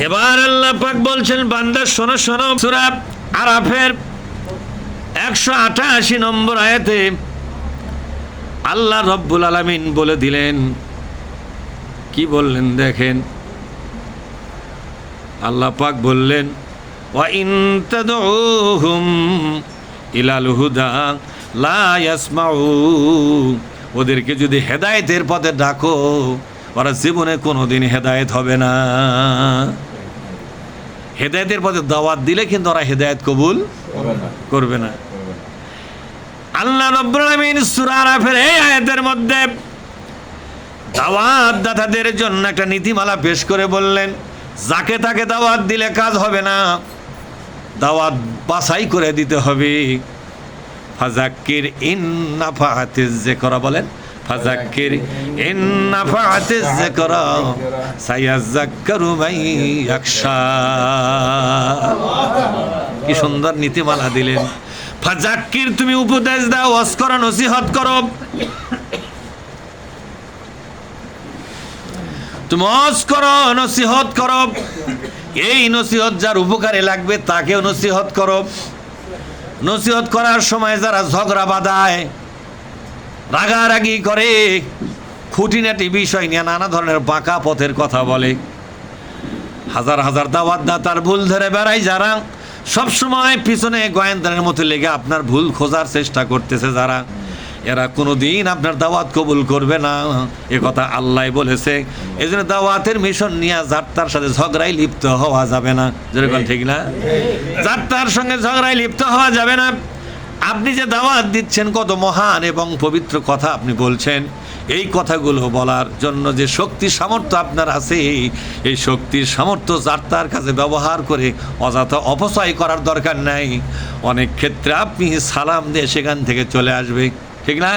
এবার আল্লাহ পাক বলছেন, বান্দা শোনো শোনো। সূরা আরাফের 188 নম্বর আয়াতে আল্লাহ রব্বুল আলামিন বলে দিলেন, কি বললেন দেখেন। আল্লাহ পাক বললেন, ওয়া ইন তাদউহুম ইলাল হুদা লা ইয়াসমাউ, ওদেরকে যদি হেদায়েতের পথে ডাকো ওরা জীবনে কোনোদিন হেদায়েত হবে না। হেদায়েতের পথে দাওয়াত দিলে কিন্তু ওরা হেদায়েত কবুল করবে না। আল্লাহ রাব্বুল আলামিন সূরা আরাফের এই আয়াতের মধ্যে দাওয়াত দাতাদের জন্য একটা নীতিমালা পেশ করে বললেন, যাকে তাকে দাওয়াত দিলে কাজ হবে না, দাওয়াত বাছাই করে দিতে হবে। ফাযাক্কির ইন নাফাআতিজ যিকরা, বলেন ফাযাক্কির ইন নাফাআতিজ যিকরা সায়াযাক্কারু মান ইয়াখশা। কি সুন্দর নীতিমালা দিলেন। ফাযাক্কির, তুমি উপদেশ দাও, ওয়াজ করো, নসিহত করো। তুমি ওয়াজ করো, নসিহত করো। এই নসিহত যার উপকারে লাগবে তাকেও নসিহত করো। নসিহত করার সময় যারা ঝগড়া বাঁধায়, রাগারাগি করে, খুঁটিনাটি বিষয় নিয়ে নানা ধরনের বাঁকা পথের কথা বলে, হাজার হাজার দাওয়াত দাতার ভুল ধরে বেড়ায় যারা, সবসময় পিছনে গোয়েন্দার মতো লেগে আপনার ভুল খোঁজার চেষ্টা করতেছে যারা, এরা কোনোদিন আপনার দাওয়াত কবুল করবে না। এ কথা আল্লাহ বলেছে। এই জন্য দাওয়াতের মিশন নিয়ে যার তার সাথে ঝগড়ায় লিপ্ত হওয়া যাবে না। যেরকম ঠিক না, যার তার সঙ্গে ঝগড়ায় লিপ্ত হওয়া যাবে না। আপনি যে দাওয়াত দিচ্ছেন, কত মহান এবং পবিত্র কথা আপনি বলছেন, এই কথাগুলো বলার জন্য যে শক্তি সামর্থ্য আপনার আছে, এই শক্তির সামর্থ্য যার তার কাছে ব্যবহার করে অযথা অপচয় করার দরকার নাই। অনেক ক্ষেত্রে আপনি সালাম দিয়ে সেখান থেকে চলে আসবে, ঠিক না?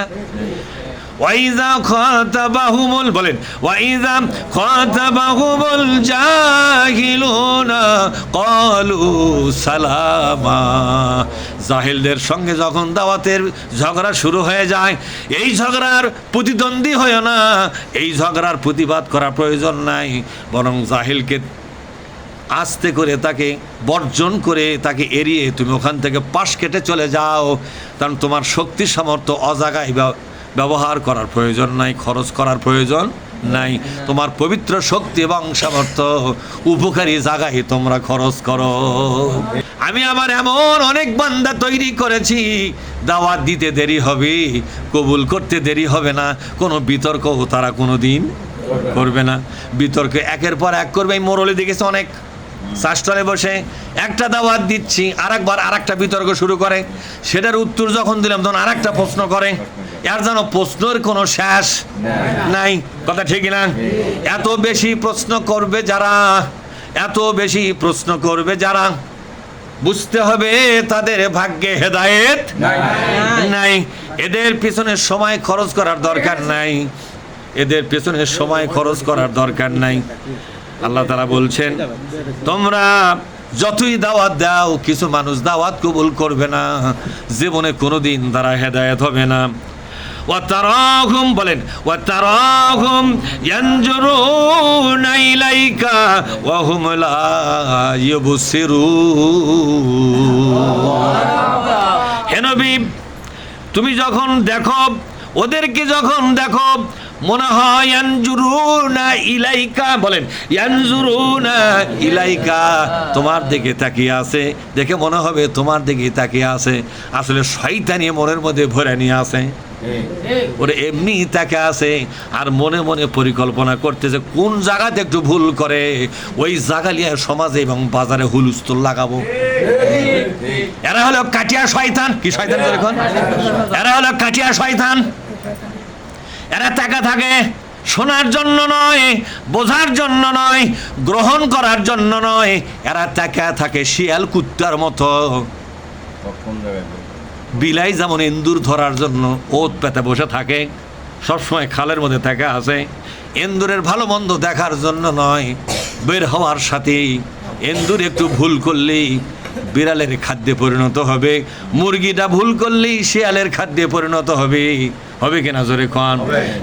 ওয়াইযা খাতাবাহুমুল, বলেন ওয়াইযা খাতাবাহুমুল জাহিলুনা ক্বালু সালামা। জাহিলদের সঙ্গে যখন দাওয়াতের ঝগড়া শুরু হয়ে যায়, এই ঝগড়ার প্রতিদ্বন্দ্বী হয় না, এই ঝগড়ার প্রতিবাদ করার প্রয়োজন নাই, বরং জাহিলকে আস্তে করে তাকে বর্জন করে তাকে এড়িয়ে তুমি ওখান থেকে পাশ কেটে চলে যাও। কারণ তোমার শক্তি সামর্থ্য অজাগায় ব্যবহার করার প্রয়োজন নাই, খরচ করার প্রয়োজন নাই। তোমার পবিত্র শক্তি এবং সামর্থ্য উপকারী জায়গায় তোমরা খরচ করো। আমি আমার এমন অনেক বান্দা তৈরি করেছি, দাওয়াত দিতে দেরি হবে, কবুল করতে দেরি হবে না, কোনো বিতর্কও তারা কোনো দিন করবে না। বিতর্ক একের পর এক করবে। এই মোরলে দেখেছে অনেক চাষটলে বসে একটা দাওয়াত দিচ্ছি, আরেকবার আরেকটা বিতর্ক শুরু করে, সেটার উত্তর যখন দিলাম তখন আরেকটা প্রশ্ন করে। এর যেন প্রশ্নের কোনো শেষ নাই, কথা ঠিক না? এত বেশি প্রশ্ন করবে যারা, এত বেশি প্রশ্ন করবে যারা, বুঝতে হবে তাদের ভাগ্যে হেদায়েত নাই। এদের পিছনে সময় খরচ করার দরকার নাই, এদের পেছনে সময় খরচ করার দরকার নাই। আল্লাহ তাআলা বলছেন, তোমরা যতই দাওয়াত দাও, কিছু মানুষ দাওয়াত কবুল করবে না, জীবনে কোনোদিন তারা হেদায়েত হবে না। ওয়াতারাহুম, বলেন ওয়াতারাহুম ইয়ানজুরুনা ইলাইকা ওয়া হুম লা ইউবসিরুন। হে নবী, তুমি যখন দেখো, ওদেরকে যখন দেখো, মনে হয় ইয়ানজুরুনা ইলাইকা, বলেন ইয়ানজুরুনা ইলাইকা, তোমার দিকে তাকিয়ে আছে, দেখে মনে হবে তোমার দিকে তাকিয়ে আছে। আসলে শয়তানি মনের মধ্যে ভরে নিয়ে আছে, ওরে এমনি তাকে আছে, আর মনে মনে পরিকল্পনা করতেছে কোন জায়গাতে একটু ভুল করে ওই জায়গা নিয়ে সমাজে এবং বাজারে হুলস্থুল লাগাবো। এরা হলো কাটিয়া শয়তান। কি শয়তান এখন? এরা হলো কাটিয়া শয়তান। এরা টাকা থাকে শোনার জন্য নয়, বোঝার জন্য নয়, গ্রহণ করার জন্য নয়, এরা টাকা থাকে শিয়াল কুত্তার মতো। বিলাই যেমন ইন্দুর ধরার জন্য ওত পেতে বসে থাকে, সবসময় খালের মধ্যে থাকে আছে, ইন্দুরের ভালো মন্দ দেখার জন্য নয়, বের হওয়ার সাথেই ইন্দুর একটু ভুল করলেই বিড়ালের খাদ্যে পরিণত হবে, মুরগিটা ভুল করলেই শিয়ালের খাদ্যে পরিণত হবে। হবে কিনা জোরে কন?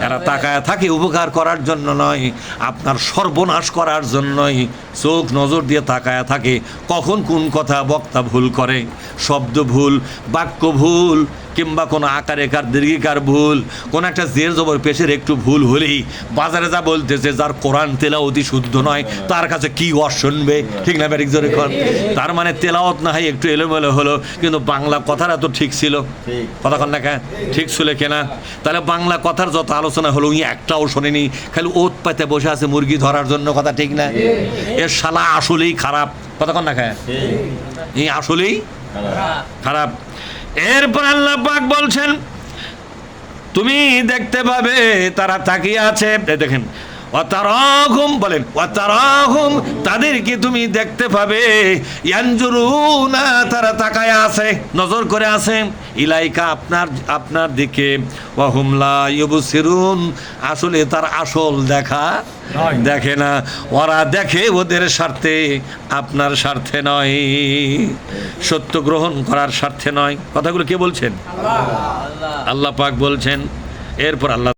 এরা তাকায় থাকে উপকার করার জন্য নয়, আপনার সর্বনাশ করার জন্যই চোখ নজর দিয়ে তাকায় থাকে। কখন কোন কথা বক্তা ভুল করে, শব্দ ভুল, বাক্য ভুল, কিংবা কোনো আকার একার দীর্ঘিকার ভুল, কোন একটা জের জবর পেশের একটু ভুল হলেই বাজারে যা বলতেছে যার কোরআন তেলাওয়াতি শুদ্ধ নয় তার কাছে কি ওয়াজ শুনবে, ঠিক না ব্যারিক জোরে কন? তার মানে তেলাওয়াত না হয় একটু এলোমেলো হলো, কিন্তু বাংলা কথাটা তো ঠিক ছিল, কথা কন না কেন? ঠিক ছিল কেনা? তাহলে বাংলা কথার যত আলোচনা হলো উনি একটাও শোনেনি, খালি ওত পাতে বসে আছে মুরগি ধরার জন্য, কথা ঠিক না? এর শালা আসলেই খারাপ, কথা কন না কেন? এই আসলেই খারাপ। এরপর আল্লাহ পাক বলছেন তুমি দেখতে পাবে তারা তাকিয়ে আছে, দেখেন ওয়াতারাহুম, বলেন ওয়াতারাহুম, তাদেরকে তুমি দেখতে পাবে, ইয়ানজুরুনা, তারা তাকায় আছে, নজর করে আছে, ইলাইকা, আপনার দিকে, ওয়া হুম লা ইউবসিরুন, আসলে তার আসল দেখা দেখে না, ওরা দেখে ওদের স্বার্থে, আপনার স্বার্থে নয়, সত্য গ্রহণ করার স্বার্থে নয়। কথাগুলো কে বলছেন? আল্লাহ পাক বলছেন। এরপর আল্লাহ